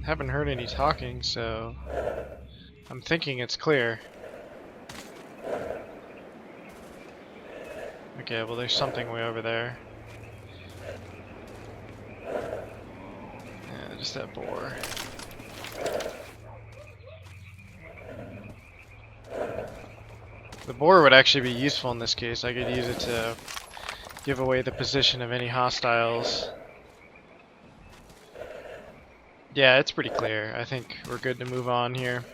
Haven't heard any talking, so I'm thinking it's clear. Okay, well there's something way over there. Yeah, just that boar. The boar would actually be useful in this case. I could use it to give away the position of any hostiles. Yeah, it's pretty clear. I think we're good to move on here.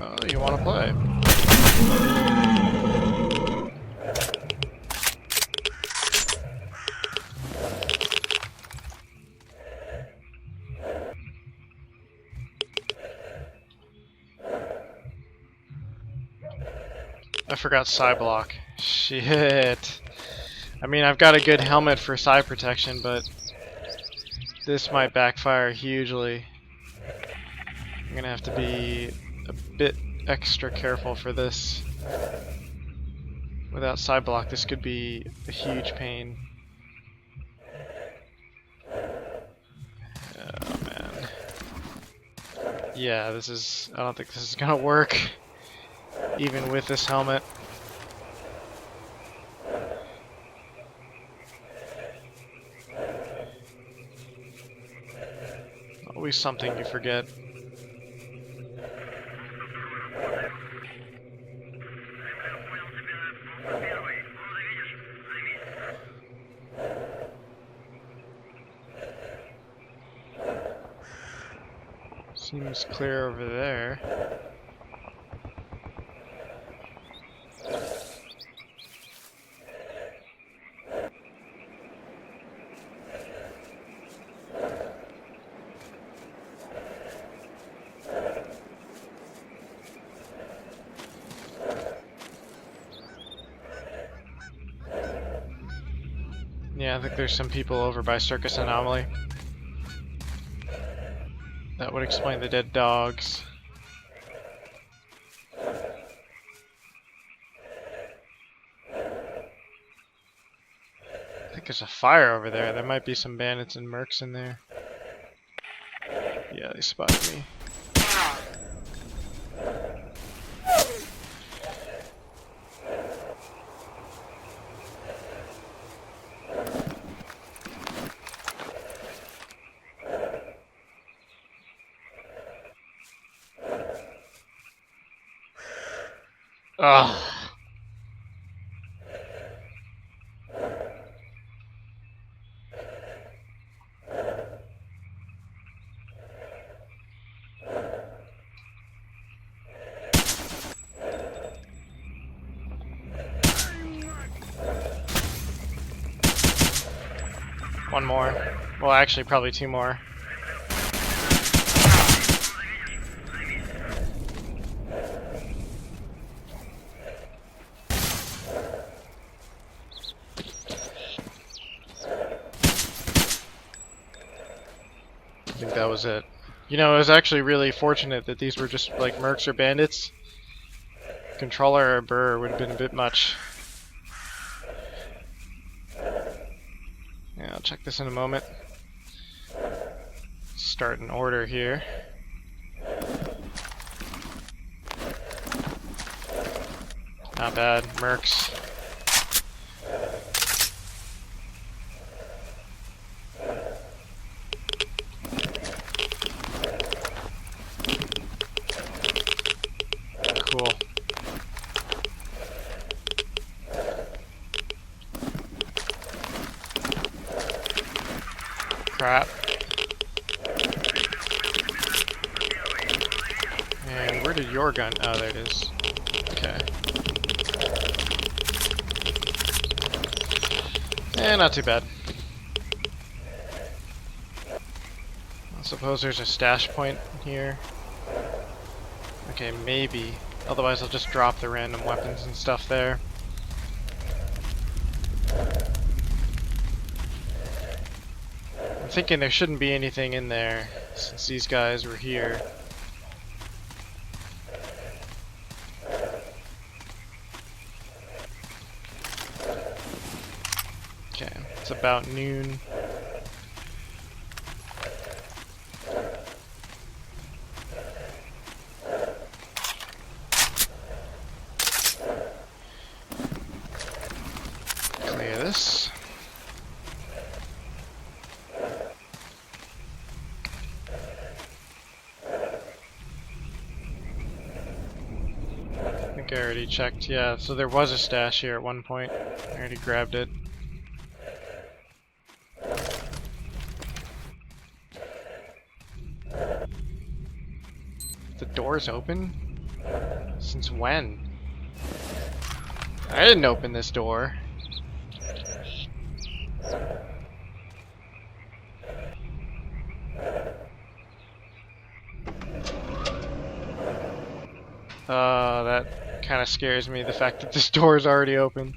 Oh, you want to play? I forgot psi block. Shit. I mean, I've got a good helmet for psi protection, but this might backfire hugely. I'm gonna have to be a bit extra careful for this. Without psi block, this could be a huge pain. Oh man. Yeah, this is. I don't think this is gonna work, even with this helmet. Always something you forget. Seems clear over there. Yeah, I think there's some people over by Circus Anomaly. That would explain the dead dogs. I think there's a fire over there. There might be some bandits and mercs in there. Yeah, they spotted me. Ugh. One more. Well, actually, probably two more. I think that was it. You know, it was actually really fortunate that these were just like mercs or bandits. Controller or burr would have been a bit much. Yeah, I'll check this in a moment. Start an order here. Not bad, mercs. Cool. Crap. And where did your gun? Oh, there it is. Okay. Not too bad. I suppose there's a stash point here. Okay, maybe. Otherwise I'll just drop the random weapons and stuff there. I'm thinking there shouldn't be anything in there since these guys were here. about noon. Clear this. I think I already checked. Yeah, so there was a stash here at one point. I already grabbed it. The door's open? Since when? I didn't open this door. That kind of scares me, the fact that this door is already open.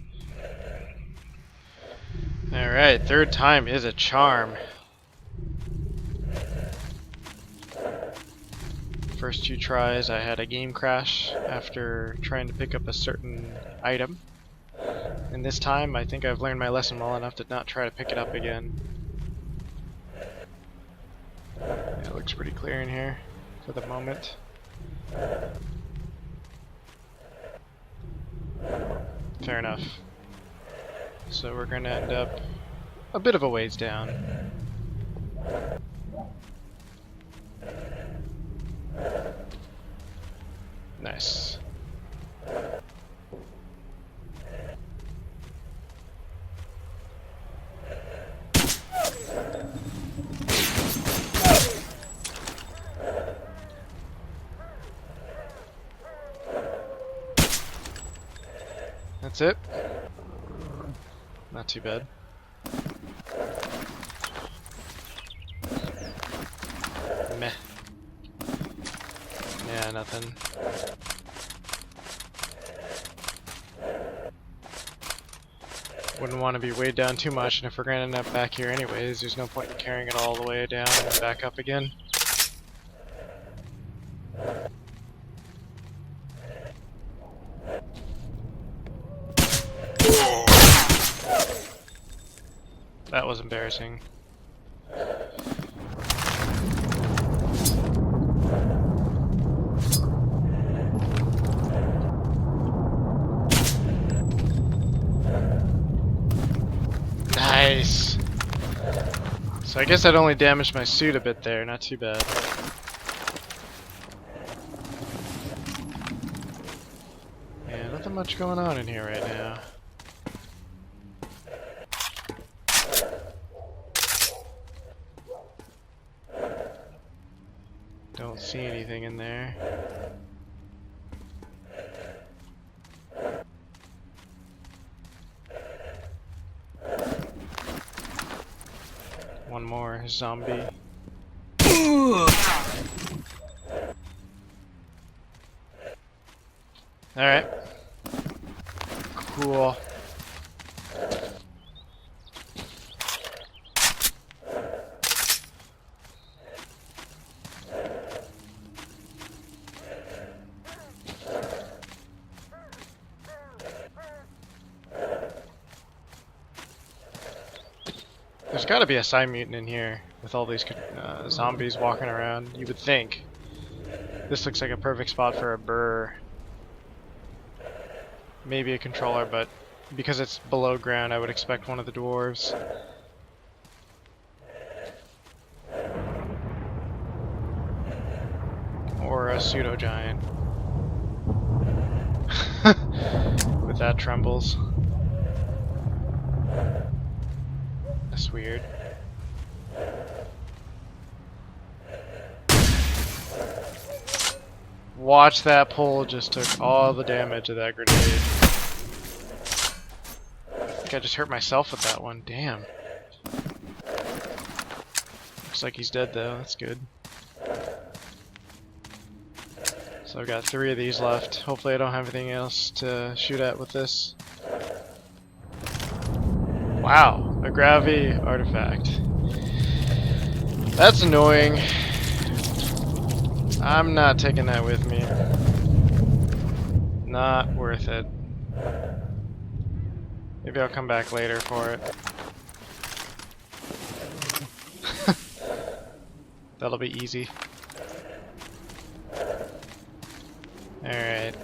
Alright, third time is a charm. First two tries I had a game crash after trying to pick up a certain item. And this time I think I've learned my lesson well enough to not try to pick it up again. Yeah, it looks pretty clear in here for the moment. Fair enough. So we're gonna end up a bit of a ways down. Nice. That's it. Not too bad. Meh. Yeah, nothing. Wouldn't want to be weighed down too much, and if we're going to end up back here anyways, there's no point in carrying it all the way down and back up again. That was embarrassing. Nice! So I guess I'd only damaged my suit a bit there, not too bad. Yeah, nothing much going on in here right now. Don't see anything in there. One more zombie. Alright. Cool. There's got to be a Psy mutant in here with all these zombies walking around. You would think. This looks like a perfect spot for a burr. Maybe a controller, but because it's below ground, I would expect one of the dwarves. Or a pseudo giant. With that trembles. That's weird. Watch that pole just took all the damage of that grenade. I think I just hurt myself with that one. Damn. Looks like he's dead though. That's good. So I've got 3 of these left. Hopefully I don't have anything else to shoot at with this. Wow, a gravity artifact. That's annoying. I'm not taking that with me. Not worth it. Maybe I'll come back later for it. That'll be easy. Alright.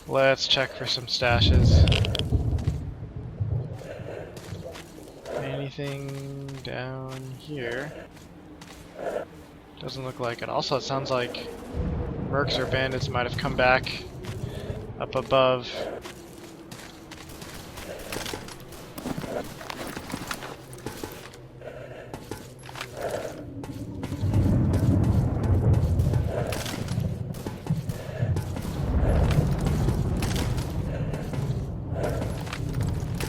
Let's check for some stashes. Anything down here? Doesn't look like it. Also, it sounds like mercs or bandits might have come back up above.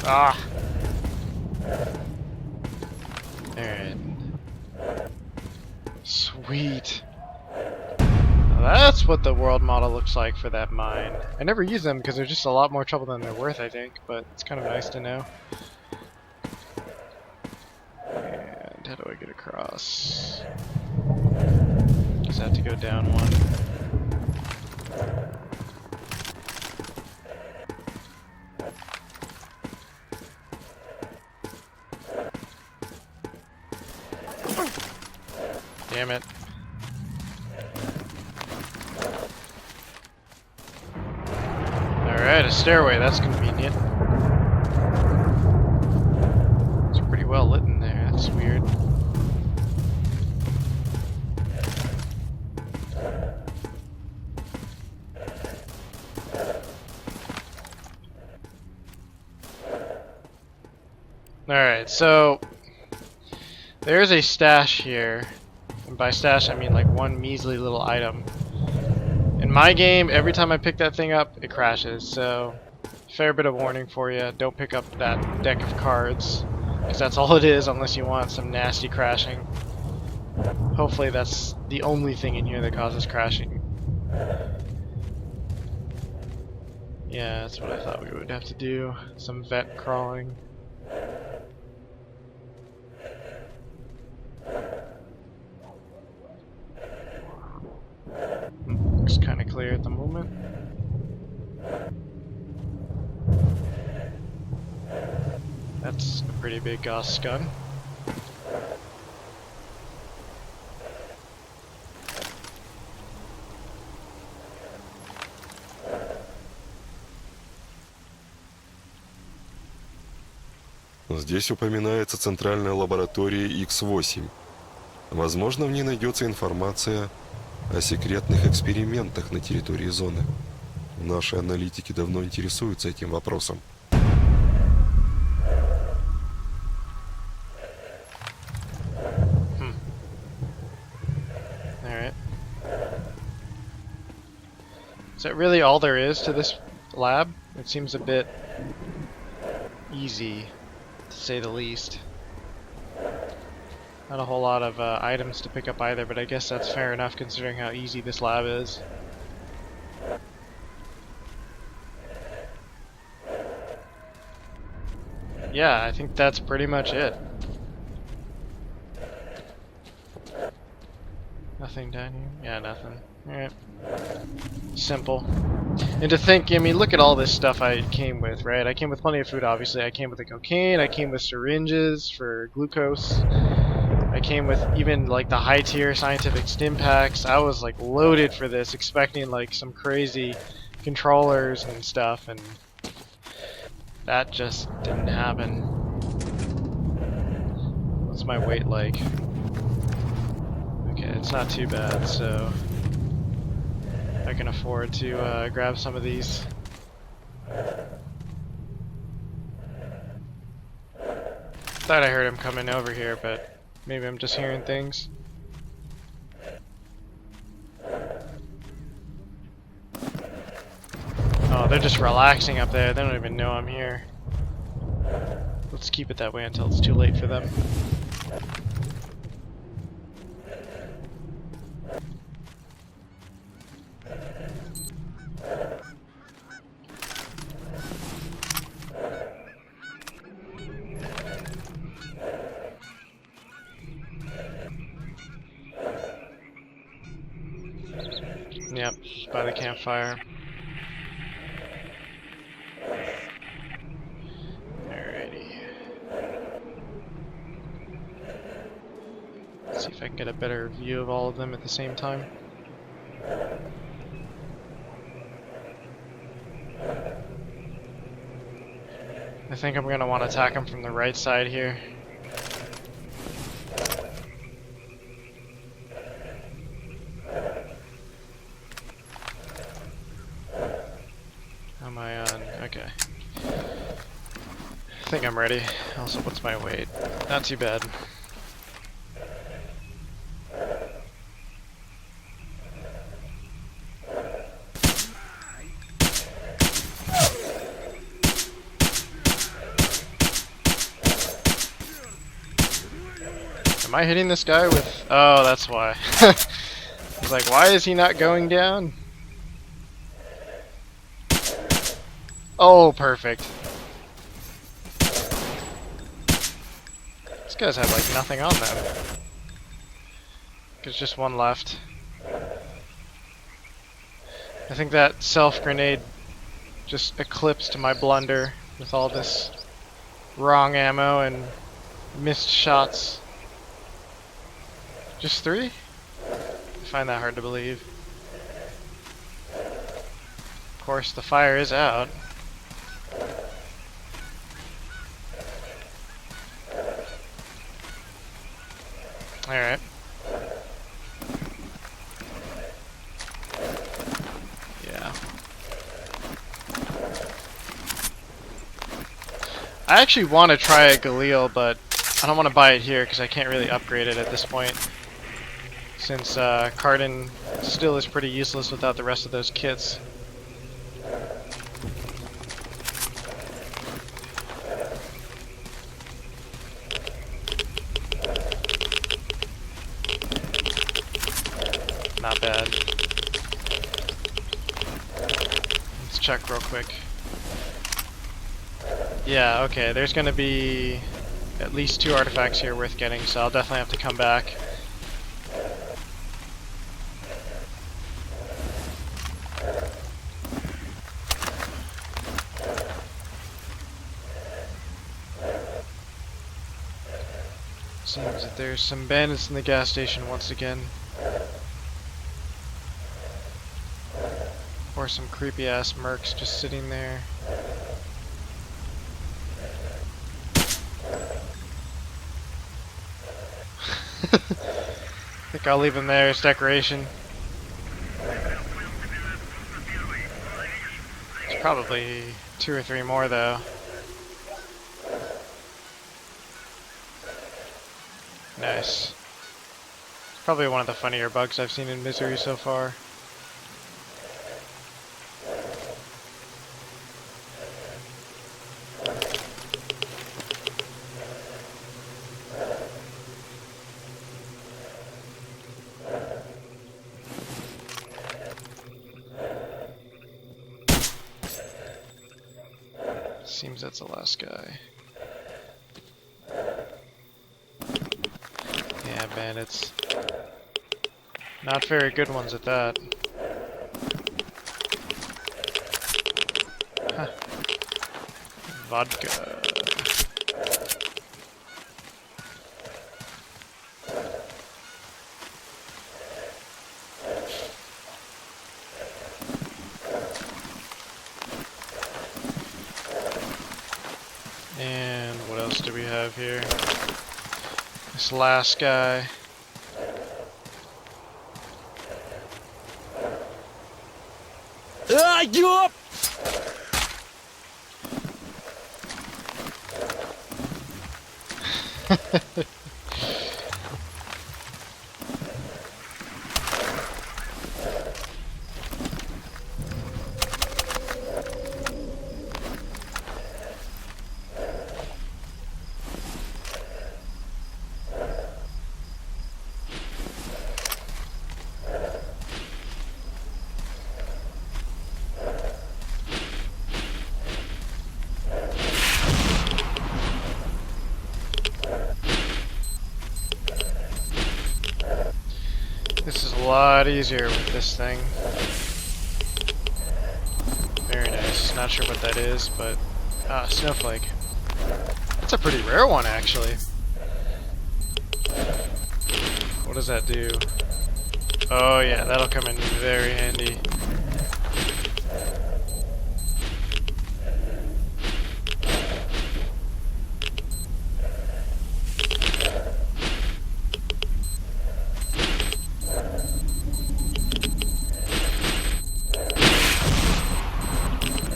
Ah! Alright. Sweet. Now that's what the world model looks like for that mine. I never use them because they're just a lot more trouble than they're worth, I think, but it's kind of nice to know. And how do I get across? Just have to go down one. Damn it. Alright, a stairway, that's convenient. It's pretty well lit in there, that's weird. Alright, so there's a stash here. And by stash, I mean like one measly little item. In my game, every time I pick that thing up, it crashes. So, fair bit of warning for you. Don't pick up that deck of cards. Because that's all it is, unless you want some nasty crashing. Hopefully that's the only thing in here that causes crashing. Yeah, that's what I thought we would have to do. Some vet crawling. Looks kind of clear at the moment. That's a pretty big Gauss gun. Здесь упоминается центральная лаборатория X8. Возможно, в ней найдется информация о секретных экспериментах на территории зоны. Наши аналитики давно интересуются этим вопросом. Alright. Is that really all there is to this lab? It seems a bit easy, to say the least. Not a whole lot of items to pick up either, but I guess that's fair enough considering how easy this lab is. Yeah, I think that's pretty much it. Nothing down here? Yeah, nothing. Alright. Simple. And to think, I mean, look at all this stuff I came with, right? I came with plenty of food, obviously. I came with the cocaine, I came with syringes for glucose. I came with even like the high tier scientific stim packs. I was like loaded for this, expecting like some crazy controllers and stuff, and that just didn't happen. What's my weight like? Okay, it's not too bad, so I can afford to grab some of these. Thought I heard him coming over here, but maybe I'm just hearing things. Oh, they're just relaxing up there. They don't even know I'm here. Let's keep it that way until it's too late for them. Yep, by the campfire. Alrighty. See if I can get a better view of all of them at the same time. I think I'm going to want to attack him from the right side here. Am I on? Okay. I think I'm ready. Also, what's my weight? Not too bad. Am I hitting this guy with... Oh, that's why. I was like, why is he not going down? Oh, perfect. These guys have like nothing on them. There's just one left. I think that self-grenade just eclipsed my blunder with all this wrong ammo and missed shots. Just 3? I find that hard to believe. Of course, the fire is out. Alright. Yeah. I actually want to try a Galil, but I don't want to buy it here because I can't really upgrade it at this point. Since Cardan still is pretty useless without the rest of those kits. Not bad. Let's check real quick. Yeah, okay, there's gonna be at least 2 artifacts here worth getting, so I'll definitely have to come back. Seems that there's some bandits in the gas station once again. Or some creepy ass mercs just sitting there. I think I'll leave them there as decoration. There's probably 2 or 3 more though. Nice. Probably one of the funnier bugs I've seen in Misery so far. Seems that's the last guy. Yeah, bandits. Not very good ones at that. Huh. Vodka. And what else do we have here? This last guy. Ah, ёп! This is a lot easier with this thing. Very nice. Not sure what that is, but... Ah, snowflake. That's a pretty rare one, actually. What does that do? Oh yeah, that'll come in very handy.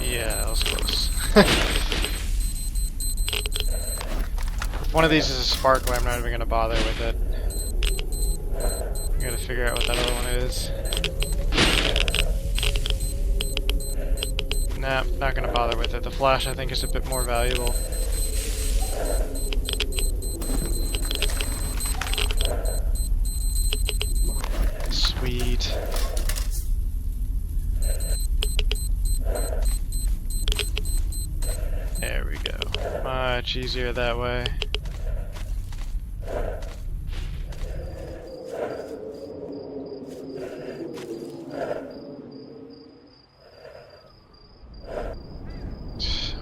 Yeah, that was close. If one of these is a sparkler, I'm not even gonna bother with it. I gotta figure out what that other one is. Nah, not gonna bother with it. The flash I think is a bit more valuable. Sweet. There we go. Much easier that way.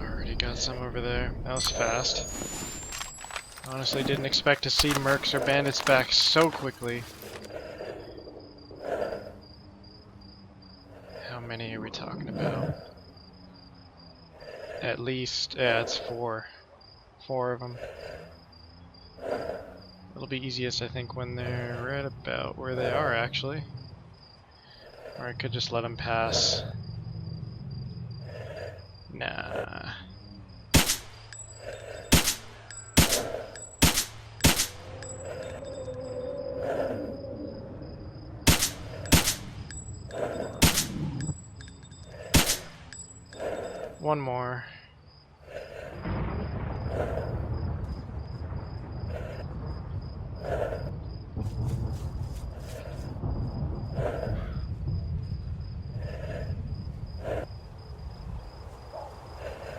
Already got some over there. That was fast. Honestly didn't expect to see mercs or bandits back so quickly. How many are we talking about? At least, yeah, it's 4. 4 of them. It'll be easiest, I think, when they're right about where they are, actually. Or I could just let them pass. Nah. One more.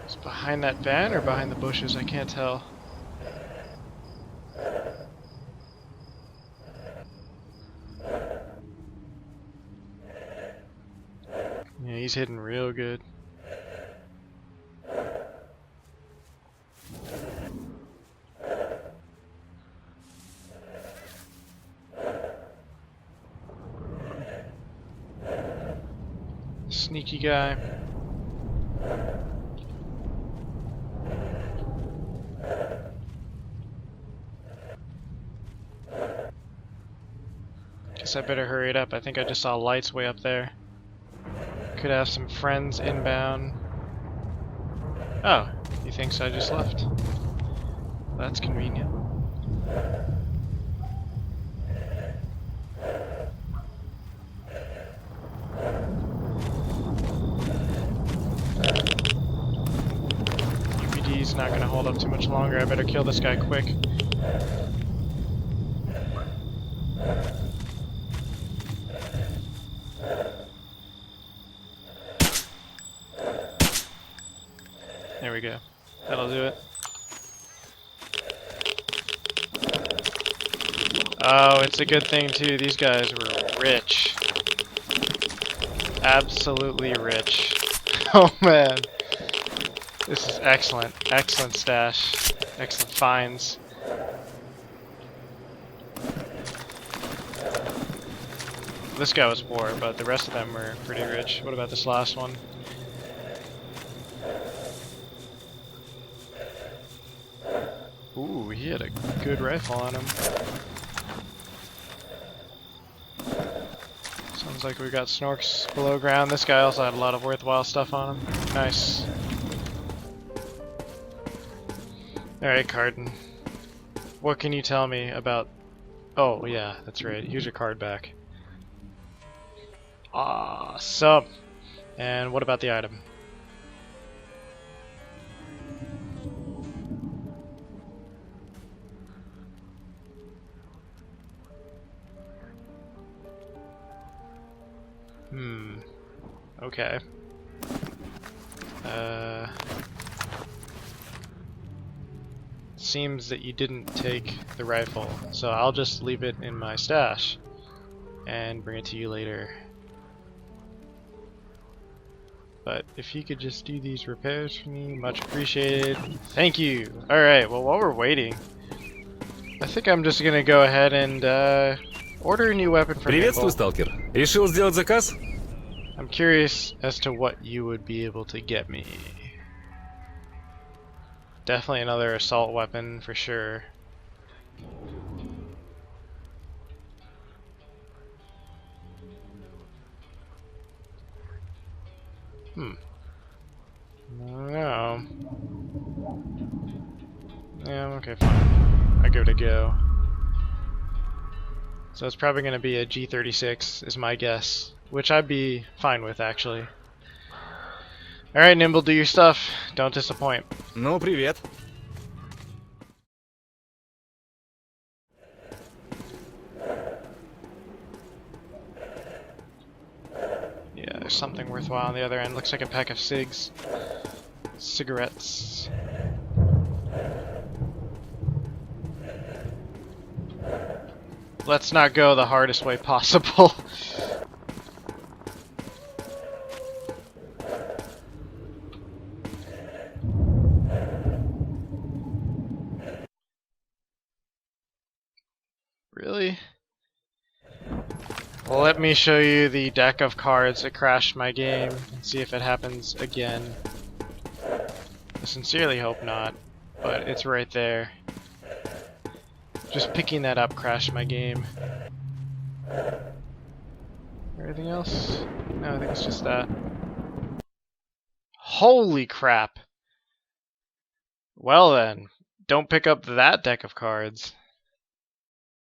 It's behind that van or behind the bushes? I can't tell. Yeah, he's hidden real good. Sneaky guy. Guess I better hurry it up. I think I just saw lights way up there. Could have some friends inbound. Oh, he thinks I just left. That's convenient. UPD's not gonna hold up too much longer. I better kill this guy quick. There we go. That'll do it. Oh, it's a good thing too. These guys were rich. Absolutely rich. Oh man. This is excellent. Excellent stash. Excellent finds. This guy was poor, but the rest of them were pretty rich. What about this last one? Ooh, he had a good rifle on him. Sounds like we got snorks below ground. This guy also had a lot of worthwhile stuff on him. Nice. Alright, Cardan. What can you tell me about... Oh, yeah, that's right. Here's your card back. Awesome! And what about the item? Okay. Seems that you didn't take the rifle, so I'll just leave it in my stash and bring it to you later. But if you could just do these repairs for me, much appreciated. Thank you! Alright, well while we're waiting, I think I'm just gonna go ahead and Order a new weapon for Приветствую, Nimble. сталкер. Решил сделать заказ? I'm curious as to what you would be able to get me. Definitely another assault weapon for sure. I don't know. Yeah, okay, fine. I'll give it a go. So it's probably going to be a G36 is my guess, which I'd be fine with actually. Alright, Nimble, do your stuff. Don't disappoint. Ну, привет. Yeah, there's something worthwhile on the other end. Looks like a pack of cigarettes. Let's not go the hardest way possible. Really? Well, let me show you the deck of cards that crashed my game and see if it happens again. I sincerely hope not, but it's right there. Just picking that up crashed my game. Anything else? No, I think it's just that. Holy crap! Well then, don't pick up that deck of cards.